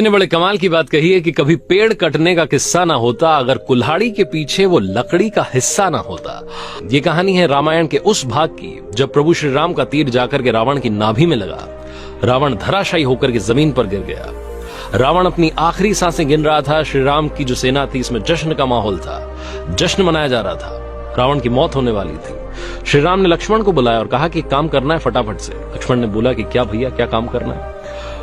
ने बड़े कमाल की बात कही है कि कभी पेड़ कटने का किस्सा ना होता अगर कुल्हाड़ी के पीछे वो लकड़ी का हिस्सा ना होता। ये कहानी है रामायण के उस भाग की जब प्रभु श्री राम का तीर जाकर के रावण की नाभि में लगा। रावण धराशायी होकर के जमीन पर गिर गया। रावण अपनी आखिरी सांसें गिन रहा था। श्री राम की जो सेना थी, इसमें जश्न का माहौल था, जश्न मनाया जा रहा था। रावण की मौत होने वाली थी। श्री राम ने लक्ष्मण को बुलाया और कहा कि एक काम करना है फटाफट से। लक्ष्मण ने बोला कि क्या भैया, क्या काम करना है?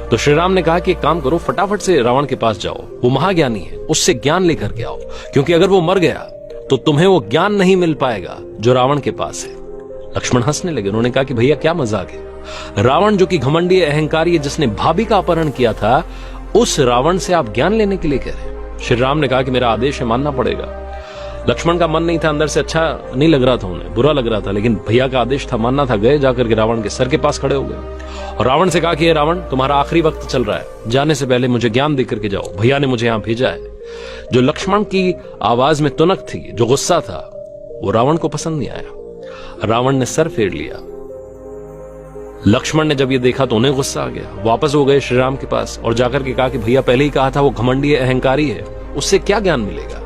तो श्री राम ने कहा कि एक काम करो, फटाफट से रावण के पास जाओ, वो महाज्ञानी है, उससे ज्ञान लेकर के आओ, क्योंकि अगर वो मर गया तो तुम्हें वो ज्ञान नहीं मिल पाएगा जो रावण के पास है। लक्ष्मण हंसने लगे। उन्होंने कहा कि भैया क्या मजाक है, रावण जो कि घमंडी अहंकारी है, जिसने भाभी का अपहरण किया था, उस रावण से आप ज्ञान लेने के लिए कह रहे हैं? श्री राम ने कहा कि मेरा आदेश है, मानना पड़ेगा। लक्ष्मण का मन नहीं था, अंदर से अच्छा नहीं लग रहा था, उन्हें बुरा लग रहा था, लेकिन भैया का आदेश था, मानना था। गए, जाकर के रावण के सर के पास खड़े हो गए और रावण से कहा कि रावण, तुम्हारा आखिरी वक्त चल रहा है, जाने से पहले मुझे ज्ञान देकर के जाओ, भैया ने मुझे यहां भेजा है। जो लक्ष्मण की आवाज में तुनक थी, जो गुस्सा था, वो रावण को पसंद नहीं आया। रावण ने सर फेर लिया। लक्ष्मण ने जब ये देखा तो उन्हें गुस्सा आ गया। वापस हो गए श्री राम के पास और जाकर के कहा कि भैया पहले ही कहा था वो घमंडी अहंकारी है, उससे क्या ज्ञान मिलेगा?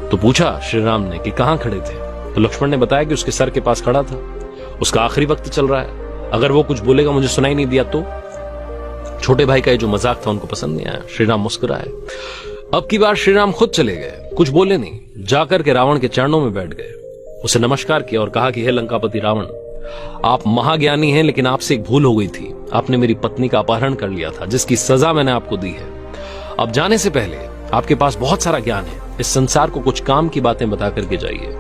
तो पूछा श्री राम ने कि कहां खड़े थे? तो लक्ष्मण ने बताया कि उसके सर के पास खड़ा था, उसका आखिरी वक्त चल रहा है, अगर वो कुछ बोलेगा, मुझे सुनाई नहीं दिया तो। छोटे भाई का ये जो मजाक था उनको पसंद नहीं आया। श्री राम मुस्कुराए। अब की बार श्री राम खुद चले गए, कुछ बोले नहीं, जाकर के रावण के चरणों में बैठ गए, उसे नमस्कार किया और कहा कि हे लंकापति रावण, आप महाज्ञानी हैं, लेकिन आपसे एक भूल हो गई थी। आपने मेरी पत्नी का अपहरण कर लिया था, जिसकी सजा मैंने आपको दी है। अब जाने से पहले आपके पास बहुत सारा ज्ञान है, इस संसार को कुछ काम की बातें बता करके जाइए।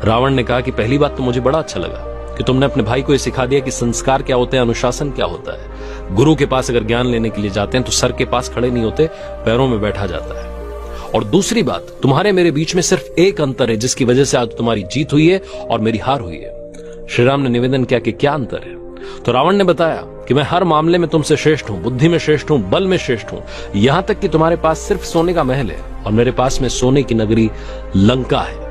रावण ने कहा कि पहली बात तो मुझे बड़ा अच्छा लगा कि तुमने अपने भाई को यह सिखा दिया कि संस्कार क्या होते हैं, अनुशासन क्या होता है। गुरु के पास अगर ज्ञान लेने के लिए जाते हैं तो सर के पास खड़े नहीं होते, पैरों में बैठा जाता है। और दूसरी बात, तुम्हारे मेरे बीच में सिर्फ एक अंतर है, जिसकी वजह से आज तुम्हारी जीत हुई है और मेरी हार हुई है। श्री राम ने निवेदन किया कि क्या अंतर है? तो रावण ने बताया कि मैं हर मामले में तुमसे श्रेष्ठ हूं, बुद्धि में श्रेष्ठ हूं, बल में श्रेष्ठ हूं, यहां तक कि तुम्हारे पास सिर्फ सोने का महल है और मेरे पास में सोने की नगरी लंका है।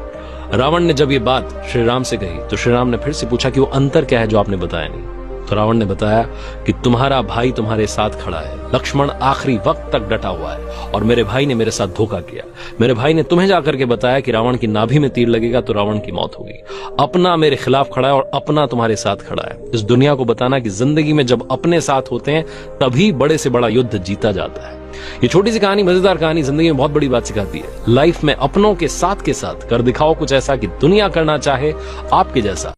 रावण ने जब ये बात श्री राम से कही तो श्री राम ने फिर से पूछा कि वो अंतर क्या है जो आपने बताया नहीं? तो रावण ने बताया कि तुम्हारा भाई तुम्हारे साथ खड़ा है, लक्ष्मण आखिरी वक्त तक डटा हुआ है और मेरे भाई ने मेरे साथ धोखा किया। मेरे भाई ने तुम्हें जाकर के बताया कि रावण की नाभि में तीर लगेगा तो रावण की मौत होगी। अपना मेरे खिलाफ खड़ा है और अपना तुम्हारे साथ खड़ा है। इस दुनिया को बताना कि जिंदगी में जब अपने साथ होते हैं तभी बड़े से बड़ा युद्ध जीता जाता है। ये छोटी सी कहानी, मजेदार कहानी, जिंदगी में बहुत बड़ी बात सिखाती है। लाइफ में अपनों के साथ कर दिखाओ कुछ ऐसा कि दुनिया करना चाहे आपके जैसा।